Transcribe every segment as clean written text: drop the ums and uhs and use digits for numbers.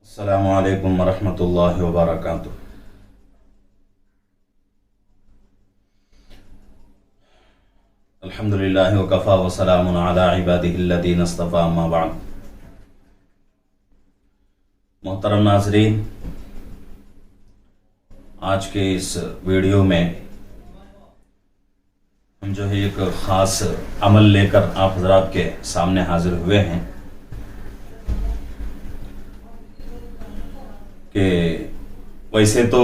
السلام علیکم ورحمۃ اللہ وبرکاتہ۔ الحمد للہ وکفی وسلام علی عبادہ الذین اصطفی، اما بعد۔ محترم ناظرین، آج کے اس ویڈیو میں ہم جو ہے ایک خاص عمل لے کر آپ حضرات کے سامنے حاضر ہوئے ہیں کہ ویسے تو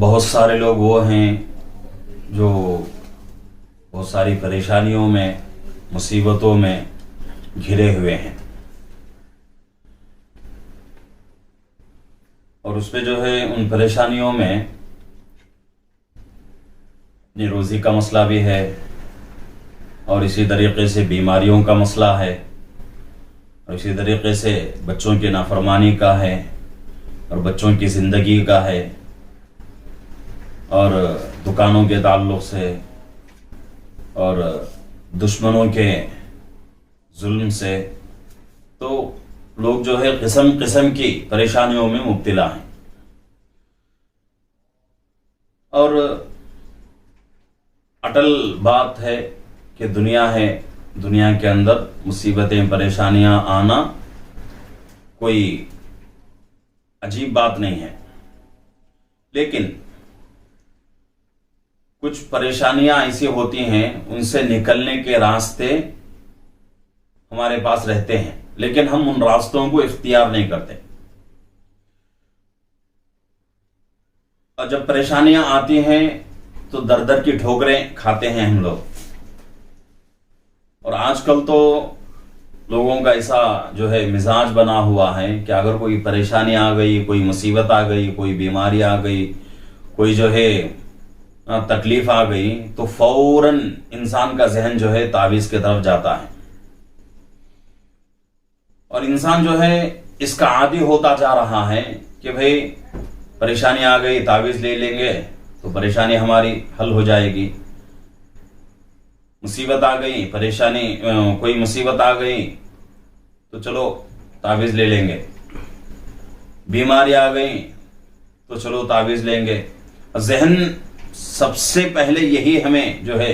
بہت سارے لوگ وہ ہیں جو بہت ساری پریشانیوں میں، مصیبتوں میں گھرے ہوئے ہیں، اور اس پہ جو ہے ان پریشانیوں میں اپنی روزی کا مسئلہ بھی ہے، اور اسی طریقے سے بیماریوں کا مسئلہ ہے، اور اسی طریقے سے بچوں کی نافرمانی کا ہے، اور بچوں کی زندگی کا ہے، اور دکانوں کے تعلق سے، اور دشمنوں کے ظلم سے، تو لوگ جو ہے قسم قسم کی پریشانیوں میں مبتلا ہیں۔ اور اٹل بات ہے کہ دنیا ہے، دنیا کے اندر مصیبتیں، پریشانیاں آنا کوئی عجیب بات نہیں ہے، لیکن کچھ پریشانیاں ایسی ہوتی ہیں ان سے نکلنے کے راستے ہمارے پاس رہتے ہیں، لیکن ہم ان راستوں کو اختیار نہیں کرتے، اور جب پریشانیاں آتی ہیں تو در در کی ٹھوکریں کھاتے ہیں ہم لوگ۔ اور آج کل تو لوگوں کا ایسا جو ہے مزاج بنا ہوا ہے کہ اگر کوئی پریشانی آ گئی، کوئی مصیبت آ گئی، کوئی بیماری آ گئی، کوئی جو ہے تکلیف آ گئی، تو فوراً انسان کا ذہن جو ہے تعویذ کی طرف جاتا ہے، اور انسان جو ہے اس کا عادی ہوتا جا رہا ہے کہ بھئی پریشانی آ گئی، تعویذ لے لیں گے تو پریشانی ہماری حل ہو جائے گی، مصیبت آ گئی، کوئی مصیبت آ گئی تو چلو تعویذ لے لیں گے، بیماری آ گئی تو چلو تعویذ لیں گے۔ ذہن سب سے پہلے یہی ہمیں جو ہے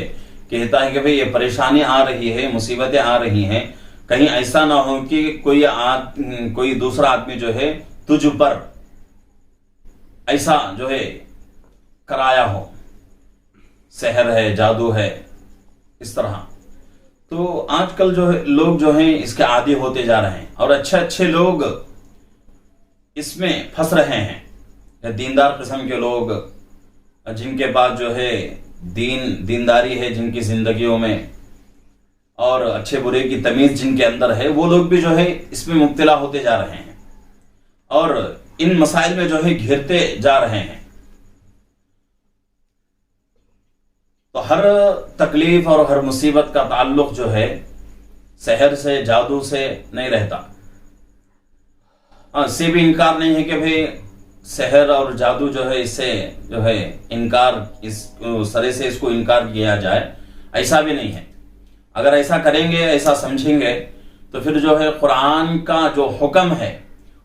کہتا ہے کہ بھئی یہ پریشانی آ رہی ہے، مصیبتیں آ رہی ہیں، کہیں ایسا نہ ہو کہ کوئی دوسرا آدمی جو ہے تجھ پر ایسا جو ہے کرایا ہو، سحر ہے، جادو ہے، اس طرح۔ تو آج کل جو ہے لوگ جو ہیں اس کے عادی ہوتے جا رہے ہیں، اور اچھے لوگ اس میں پھنس رہے ہیں، دیندار قسم کے لوگ جن کے پاس جو ہے دینداری ہے جن کی زندگیوں میں، اور اچھے برے کی تمیز جن کے اندر ہے، وہ لوگ بھی جو ہے اس میں مبتلا ہوتے جا رہے ہیں، اور ان مسائل میں جو ہے گھرتے جا رہے ہیں۔ تو ہر تکلیف اور ہر مصیبت کا تعلق جو ہے سحر سے، جادو سے نہیں رہتا۔ اس سے بھی انکار نہیں ہے کہ بھئی سحر اور جادو جو ہے اس سے جو ہے انکار، اس سرے سے اس کو انکار کیا جائے، ایسا بھی نہیں ہے۔ اگر ایسا کریں گے، ایسا سمجھیں گے، تو پھر جو ہے قرآن کا جو حکم ہے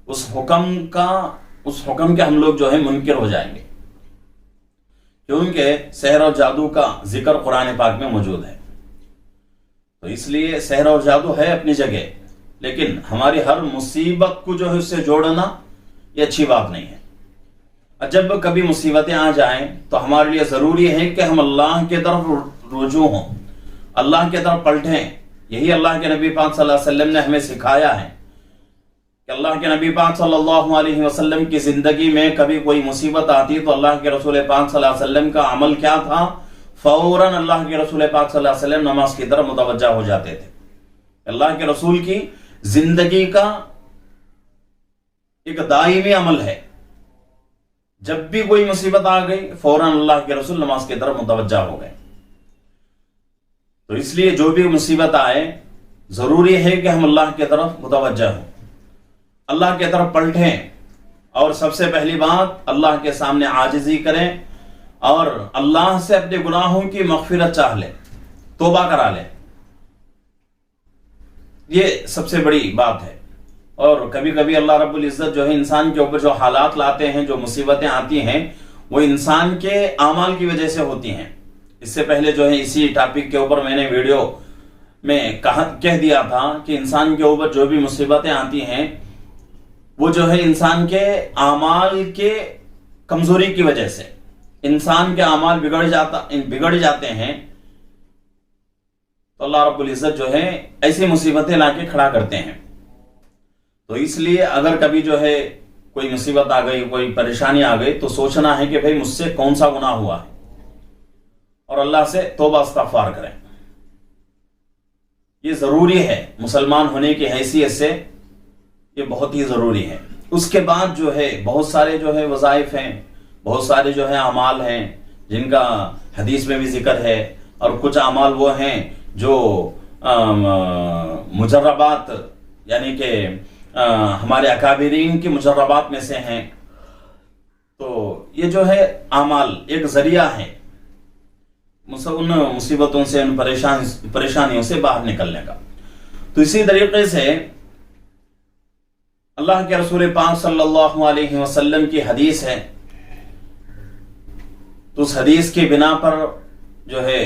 اس حکم کے ہم لوگ جو ہے منکر ہو جائیں گے، کیونکہ سحر اور جادو کا ذکر قرآن پاک میں موجود ہے۔ تو اس لیے سحر اور جادو ہے اپنی جگہ، لیکن ہماری ہر مصیبت کو جو ہے اس سے جوڑنا یہ اچھی بات نہیں ہے۔ جب کبھی مصیبتیں آ جائیں تو ہمارے لیے ضروری ہے کہ ہم اللہ کی طرف رجوع ہوں، اللہ کی طرف پلٹیں۔ یہی اللہ کے نبی پاک صلی اللہ علیہ وسلم نے ہمیں سکھایا ہے کہ اللہ کے نبی پاک صلی اللہ علیہ وسلم کی زندگی میں کبھی کوئی مصیبت آتی تو اللہ کے رسول پاک صلی اللہ علیہ وسلم کا عمل کیا تھا؟ فوراً اللہ کے رسول پاک صلی اللہ علیہ وسلم نماز کی طرف متوجہ ہو جاتے تھے۔ اللہ کے رسول کی زندگی کا ایک دائمی عمل ہے، جب بھی کوئی مصیبت آ گئی فوراً اللہ کے رسول نماز کی طرف متوجہ ہو گئے۔ تو اس لیے جو بھی مصیبت آئے ضروری ہے کہ ہم اللہ کی طرف متوجہ ہوں، اللہ کی طرف پلٹیں، اور سب سے پہلی بات اللہ کے سامنے عاجزی کریں، اور اللہ سے اپنے گناہوں کی مغفرت چاہ لیں، توبہ کرا لیں۔ یہ سب سے بڑی بات ہے۔ اور کبھی کبھی اللہ رب العزت جو ہے انسان کے اوپر جو حالات لاتے ہیں، جو مصیبتیں آتی ہیں، وہ انسان کے اعمال کی وجہ سے ہوتی ہیں۔ اس سے پہلے جو ہے اسی ٹاپک کے اوپر میں نے ویڈیو میں کہہ دیا تھا کہ انسان کے اوپر جو بھی مصیبتیں آتی ہیں وہ جو ہے انسان کے اعمال کے کمزوری کی وجہ سے، انسان کے اعمال بگڑ جاتے ہیں، تو اللہ رب العزت جو ہے ایسی مصیبتیں لا کے کھڑا کرتے ہیں۔ تو اس لیے اگر کبھی جو ہے کوئی مصیبت آ گئی، کوئی پریشانی آ گئی، تو سوچنا ہے کہ بھئی مجھ سے کون سا گناہ ہوا ہے، اور اللہ سے توبہ استغفار کریں۔ یہ ضروری ہے، مسلمان ہونے کی حیثیت سے یہ بہت ہی ضروری ہے۔ اس کے بعد جو ہے بہت سارے جو ہے وظائف ہیں، بہت سارے جو ہے اعمال ہیں جن کا حدیث میں بھی ذکر ہے، اور کچھ اعمال وہ ہیں جو مجربات، یعنی کہ ہمارے اکابرین کی مجربات میں سے ہیں۔ تو یہ جو ہے اعمال ایک ذریعہ ہے ان مصیبتوں سے، ان پریشانیوں سے باہر نکلنے کا۔ تو اسی طریقے سے اللہ کے رسول پاک صلی اللہ علیہ وسلم کی حدیث ہے، تو اس حدیث کی بنا پر جو ہے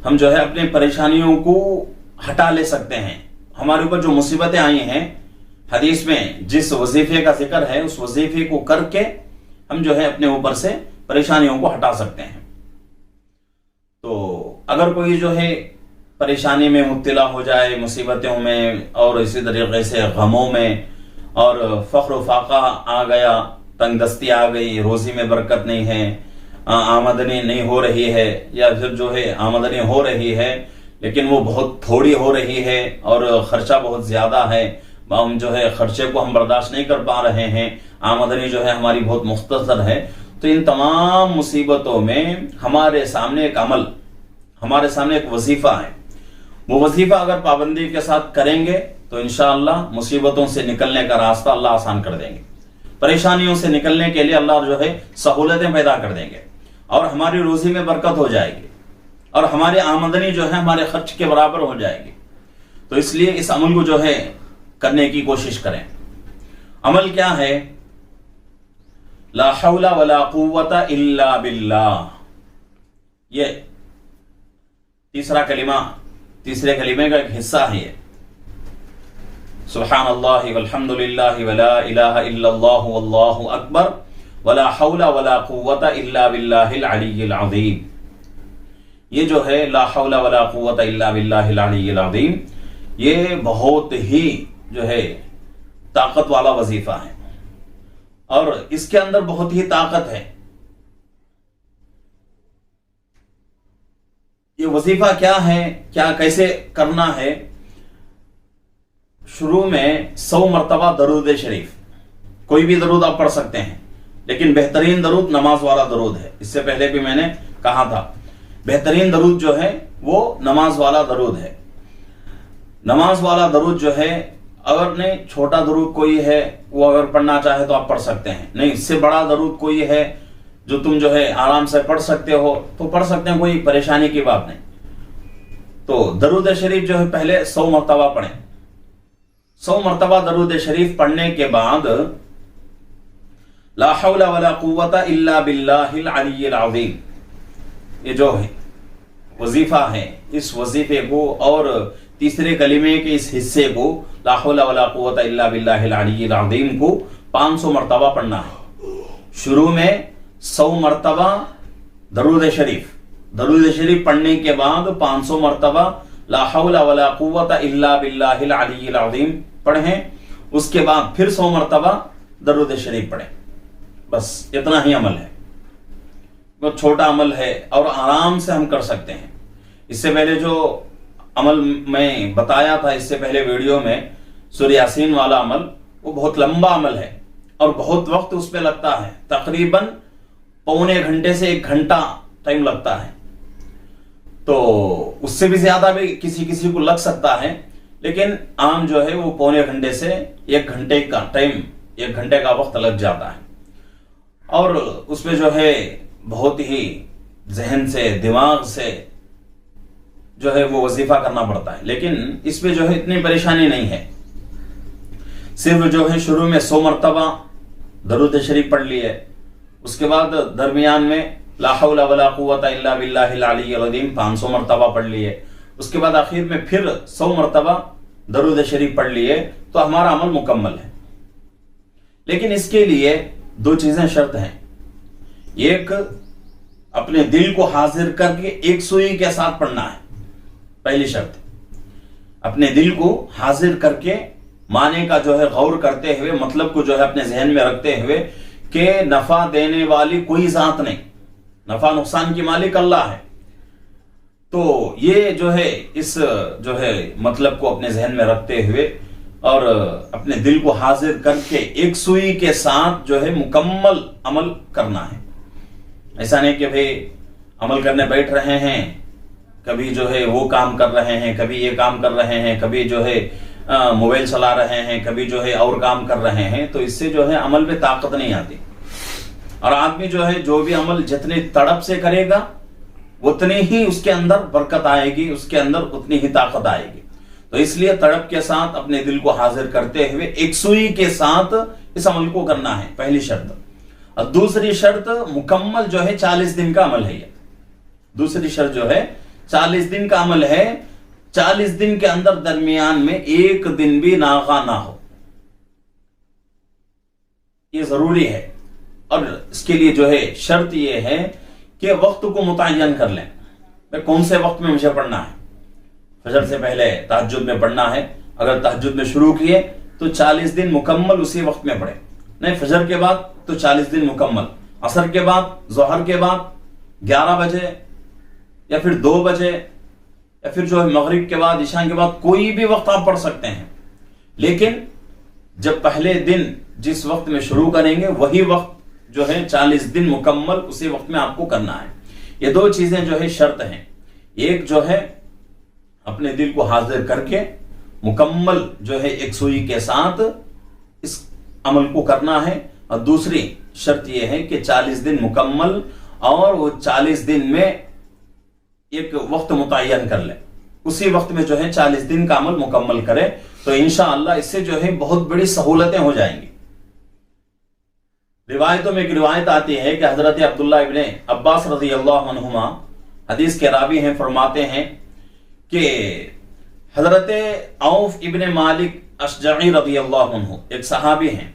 ہم جو ہے اپنی پریشانیوں کو ہٹا لے سکتے ہیں۔ ہمارے اوپر جو مصیبتیں آئی ہیں، حدیث میں جس وظیفے کا ذکر ہے، اس وظیفے کو کر کے ہم جو ہے اپنے اوپر سے پریشانیوں کو ہٹا سکتے ہیں۔ تو اگر کوئی جو ہے پریشانی میں مبتلا ہو جائے، مصیبتوں میں اور اسی طریقے سے غموں میں، اور فقر و فاقہ آ گیا، تنگ دستی آ گئی، روزی میں برکت نہیں ہے، آمدنی نہیں ہو رہی ہے، یا پھر جو ہے آمدنی ہو رہی ہے لیکن وہ بہت تھوڑی ہو رہی ہے اور خرچہ بہت زیادہ ہے، ہم جو ہے خرچے کو ہم برداشت نہیں کر پا رہے ہیں، آمدنی جو ہے ہماری بہت مختصر ہے، تو ان تمام مصیبتوں میں ہمارے سامنے ایک عمل، ہمارے سامنے ایک وظیفہ ہے۔ وہ وظیفہ اگر پابندی کے ساتھ کریں گے تو انشاءاللہ مصیبتوں سے نکلنے کا راستہ اللہ آسان کر دیں گے، پریشانیوں سے نکلنے کے لیے اللہ جو ہے سہولتیں پیدا کر دیں گے، اور ہماری روزی میں برکت ہو جائے گی، اور ہماری آمدنی جو ہے ہمارے خرچ کے برابر ہو جائے گی۔ تو اس لیے اس عمل کو جو ہے کرنے کی کوشش کریں۔ عمل کیا ہے؟ لا حول ولا قوت الا باللہ، یہ تیسرے کلمے کا ایک حصہ ہے۔ یہ سبحان اللہ والحمد للہ ولا الہ الا اللہ واللہ اکبر ولا حول ولا قوت الا باللہ العلی العظیم۔ یہ جو ہے لا حول ولا قوت الا باللہ العلی العظیم، یہ بہت ہی جو ہے طاقت والا وظیفہ ہے، اور اس کے اندر بہت ہی طاقت ہے۔ یہ وظیفہ کیا ہے، کیسے کرنا ہے؟ شروع میں 100 مرتبہ درود شریف، کوئی بھی درود آپ پڑھ سکتے ہیں، لیکن بہترین درود نماز والا درود ہے۔ اس سے پہلے بھی میں نے کہا تھا، بہترین درود جو ہے وہ نماز والا درود ہے۔ نماز والا درود جو ہے، اگر نہیں چھوٹا درود کوئی ہے وہ اگر پڑھنا چاہے تو آپ پڑھ سکتے ہیں، نہیں اس سے بڑا درود کوئی ہے جو تم جو ہے آرام سے پڑھ سکتے ہو تو پڑھ سکتے ہیں، کوئی پریشانی کی بات نہیں۔ تو درود شریف جو ہے پہلے 100 مرتبہ پڑھیں۔ 100 مرتبہ درود شریف پڑھنے کے بعد لا حول ولا قوت الا باللہ العلی العظیم، یہ جو ہے وظیفہ ہے، اس وظیفے کو اور تیسرے کلمے کے اس حصے کو لا حول ولا قوت الا باللہ العلی العظیم کو 500 مرتبہ پڑھنا ہے۔ شروع میں 100 مرتبہ درود شریف پڑھنے کے بعد 500 مرتبہ لا حول ولا قوت الا باللہ العلی العظیم پڑھیں، اس کے بعد پھر 100 مرتبہ درود شریف پڑھیں۔ بس اتنا ہی عمل ہے، بہت چھوٹا عمل ہے اور آرام سے ہم کر سکتے ہیں۔ اس سے پہلے جو عمل میں بتایا تھا، اس سے پہلے ویڈیو میں، سورہ یاسین والا عمل، وہ بہت لمبا عمل ہے اور بہت وقت اس پہ لگتا ہے، تقریباً پونے گھنٹے سے 1 گھنٹہ ٹائم لگتا ہے، تو اس سے بھی زیادہ بھی کسی کو لگ سکتا ہے، لیکن عام جو ہے وہ پونے گھنٹے سے 1 گھنٹے کا ٹائم، 1 گھنٹے کا وقت لگ جاتا ہے، اور اس میں جو ہے بہت ہی ذہن سے، دماغ سے جو ہے وہ وظیفہ کرنا پڑتا ہے، لیکن اس میں جو ہے اتنی پریشانی نہیں ہے۔ صرف جو ہے شروع میں 100 مرتبہ درود شریف پڑھ لیے، اس کے بعد درمیان میں لا حول ولا قوت الا باللہ العلی العظیم 500 مرتبہ پڑھ لیے، اس کے بعد آخر میں پھر 100 مرتبہ درود شریف پڑھ لیے، تو ہمارا عمل مکمل ہے۔ لیکن اس کے لیے 2 چیزیں شرط ہیں۔ ایک، اپنے دل کو حاضر کر کے ایک سوئی کے ساتھ پڑھنا ہے، پہلی شرط۔ اپنے دل کو حاضر کر کے معنی کا جو ہے غور کرتے ہوئے، مطلب کو جو ہے اپنے ذہن میں رکھتے ہوئے کہ نفع دینے والی کوئی ذات نہیں، نفع نقصان کی مالک اللہ ہے، تو یہ جو ہے اس جو ہے مطلب کو اپنے ذہن میں رکھتے ہوئے اور اپنے دل کو حاضر کر کے ایک سوئی کے ساتھ جو ہے مکمل عمل کرنا ہے۔ ایسا نہیں کہ بھئی عمل کرنے بیٹھ رہے ہیں، کبھی جو ہے وہ کام کر رہے ہیں، کبھی یہ کام کر رہے ہیں، کبھی جو ہے موبائل چلا رہے ہیں، کبھی جو ہے اور کام کر رہے ہیں، تو اس سے جو ہے عمل میں طاقت نہیں آتی۔ اور آدمی جو ہے جو بھی عمل جتنی تڑپ سے کرے گا اتنی ہی اس کے اندر برکت آئے گی، اس کے اندر اتنی ہی طاقت آئے گی۔ تو اس لیے تڑپ کے ساتھ اپنے دل کو حاضر کرتے ہوئے ایک سوئی کے ساتھ اس عمل کو کرنا ہے، پہلی شرط۔ اور دوسری شرط مکمل جو ہے 40 دن کا عمل ہے۔ یہ دوسری شرط جو ہے 40 دن کا عمل ہے، 40 دن کے اندر درمیان میں ایک دن بھی ناغا نہ ہو، یہ ضروری ہے۔ اور اس کے لیے جو ہے شرط یہ ہے کہ وقت کو متعین کر لیں، کون سے وقت میں مجھے پڑھنا ہے۔ فجر سے پہلے تہجد میں پڑھنا ہے، اگر تہجد میں شروع کیے تو 40 دن مکمل اسی وقت میں پڑھیں، نہیں فجر کے بعد تو 40 دن مکمل، عصر کے بعد، ظہر کے بعد 11 بجے یا پھر 2 بجے یا پھر جو ہے مغرب کے بعد، عشاء کے بعد، کوئی بھی وقت آپ پڑھ سکتے ہیں۔ لیکن جب پہلے دن جس وقت میں شروع کریں گے وہی وقت جو ہے 40 دن مکمل اسی وقت میں آپ کو کرنا ہے۔ یہ 2 چیزیں جو ہے شرط ہیں، ایک جو ہے اپنے دل کو حاضر کر کے مکمل جو ہے ایک سوئی کے ساتھ اس عمل کو کرنا ہے، اور دوسری شرط یہ ہے کہ 40 دن مکمل، اور وہ 40 دن میں ایک وقت متعین کر لے، اسی وقت میں جو ہے 40 دن کا عمل مکمل کرے، تو انشاءاللہ اس سے جو ہے بہت بڑی سہولتیں ہو جائیں گی۔ روایتوں میں ایک روایت آتی ہے کہ حضرت عبداللہ ابن عباس رضی اللہ عنہما حدیث کے راوی ہیں، فرماتے ہیں کہ حضرت عوف ابن مالک اشجعی رضی اللہ عنہ ایک صحابی ہیں،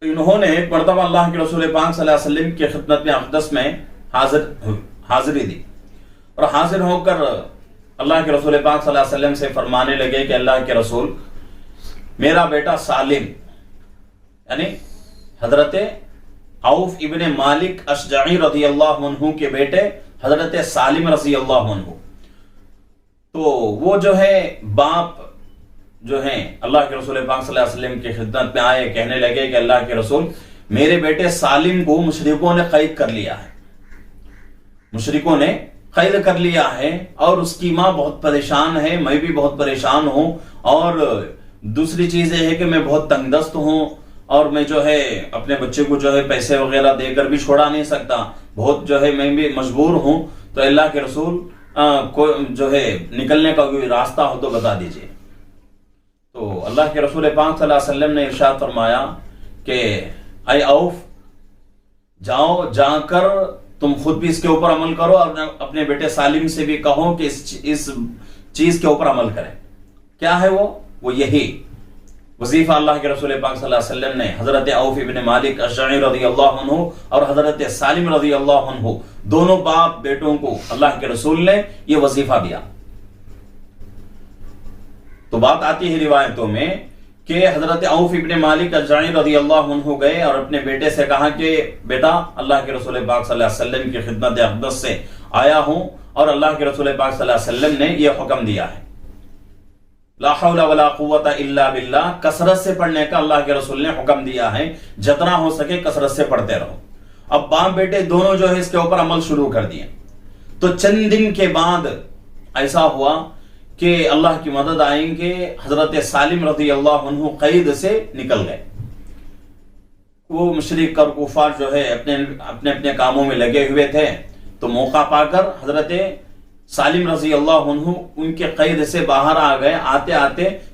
انہوں نے ایک مرتبہ اللہ کے رسول پاک صلی اللہ علیہ وسلم کی خدمت میں اقدس میں حاضری دی، اور حاضر ہو کر اللہ کے رسول پاک صلی اللہ علیہ وسلم سے فرمانے لگے کہ اللہ کے رسول، میرا بیٹا سالم، یعنی حضرت عوف ابن مالک اشجعی رضی اللہ عنہ کے بیٹے حضرت سالم رضی اللہ عنہ، تو وہ جو ہے باپ جو ہیں اللہ کے رسول پاک صلی اللہ علیہ وسلم کی خدمت میں آئے، کہنے لگے کہ اللہ کے رسول، میرے بیٹے سالم کو مشرکوں نے قید کر لیا ہے، مشرکوں نے قید کر لیا ہے، اور اس کی ماں بہت پریشان ہے، میں بھی بہت پریشان ہوں، اور دوسری چیز یہ ہے کہ میں بہت تنگ دست ہوں، اور میں جو ہے اپنے بچے کو جو ہے پیسے وغیرہ دے کر بھی چھوڑا نہیں سکتا، بہت جو ہے میں بھی مجبور ہوں، تو اللہ کے رسول کو جو ہے نکلنے کا کوئی راستہ ہو تو بتا دیجئے۔ تو اللہ کے رسول پاک صلی اللہ علیہ وسلم نے ارشاد فرمایا کہ اے عوف، جاؤ، جا کر تم خود بھی اس کے اوپر عمل کرو، اور اپنے بیٹے سالم سے بھی کہو کہ اس چیز کے اوپر عمل کریں۔ کیا ہے وہ یہی وظیفہ اللہ کے رسول پاک صلی اللہ علیہ وسلم نے حضرت عوف ابن مالک اشجعی رضی اللہ عنہ اور حضرت سالم رضی اللہ عنہ، دونوں باپ بیٹوں کو اللہ کے رسول نے یہ وظیفہ دیا۔ تو بات آتی ہے روایتوں میں کہ حضرت عوف ابن مالک اشجعی رضی اللہ عنہ گئے اور اپنے بیٹے سے کہا کہ بیٹا، اللہ کے رسول پاک صلی اللہ علیہ وسلم کی خدمت اقدس سے آیا ہوں، اور اللہ کے رسول پاک صلی اللہ علیہ وسلم نے یہ حکم دیا ہے، لا حول ولا قوت الا باللہ، کثرت سے پڑھنے کا اللہ کے رسول نے حکم دیا ہے، جتنا ہو سکے کثرت سے پڑھتے رہو۔ اب باپ بیٹے دونوں جو ہے اس کے اوپر عمل شروع کر دیے، تو چند دن کے بعد ایسا ہوا کہ اللہ کی مدد آئیں کہ حضرت سالم رضی اللہ عنہ قید سے نکل گئے۔ وہ مشرک اور کفار جو ہے اپنے کاموں میں لگے ہوئے تھے، تو موقع پا کر حضرت سالم رضی اللہ عنہ ان کے قید سے باہر آ گئے، آتے آتے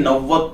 90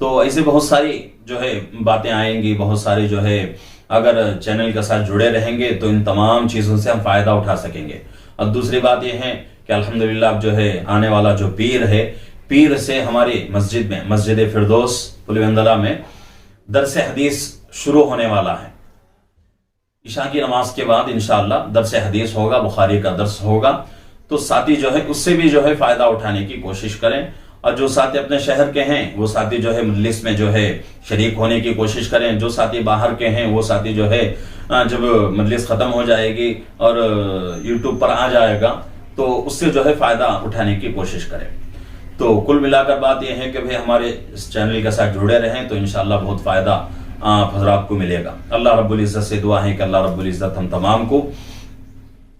تو ایسے بہت ساری جو ہے باتیں آئیں گی، بہت ساری جو ہے اگر چینل کے ساتھ جڑے رہیں گے تو ان تمام چیزوں سے ہم فائدہ اٹھا سکیں گے۔ اور دوسری بات یہ ہے کہ الحمدللہ اب جو ہے آنے والا جو پیر ہے، پیر سے ہماری مسجد میں، مسجد فردوس پولیوندلہ میں درس حدیث شروع ہونے والا ہے۔ عشاء کی نماز کے بعد انشاءاللہ درس حدیث ہوگا، بخاری کا درس ہوگا، تو ساتھی جو ہے اس سے بھی جو ہے فائدہ اٹھانے کی کوشش کریں، اور جو ساتھی اپنے شہر کے ہیں وہ ساتھی جو ہے مجلس میں جو ہے شریک ہونے کی کوشش کریں، جو ساتھی باہر کے ہیں وہ ساتھی جو ہے جب مجلس ختم ہو جائے گی اور یوٹیوب پر آ جائے گا تو اس سے جو ہے فائدہ اٹھانے کی کوشش کریں۔ تو کل ملا کر بات یہ ہے کہ بھئی ہمارے اس چینل کے ساتھ جڑے رہیں تو انشاءاللہ بہت فائدہ آپ حضرات کو ملے گا۔ اللہ رب العزت سے دعا ہے کہ اللہ رب العزت ہم تمام کو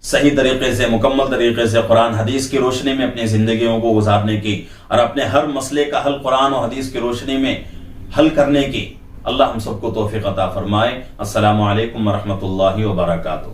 صحیح طریقے سے، مکمل طریقے سے قرآن حدیث کی روشنی میں اپنی زندگیوں کو گزارنے کی اور اپنے ہر مسئلے کا حل قرآن و حدیث کی روشنی میں حل کرنے کی اللہ ہم سب کو توفیق عطا فرمائے۔ السلام علیکم ورحمۃ اللہ وبرکاتہ۔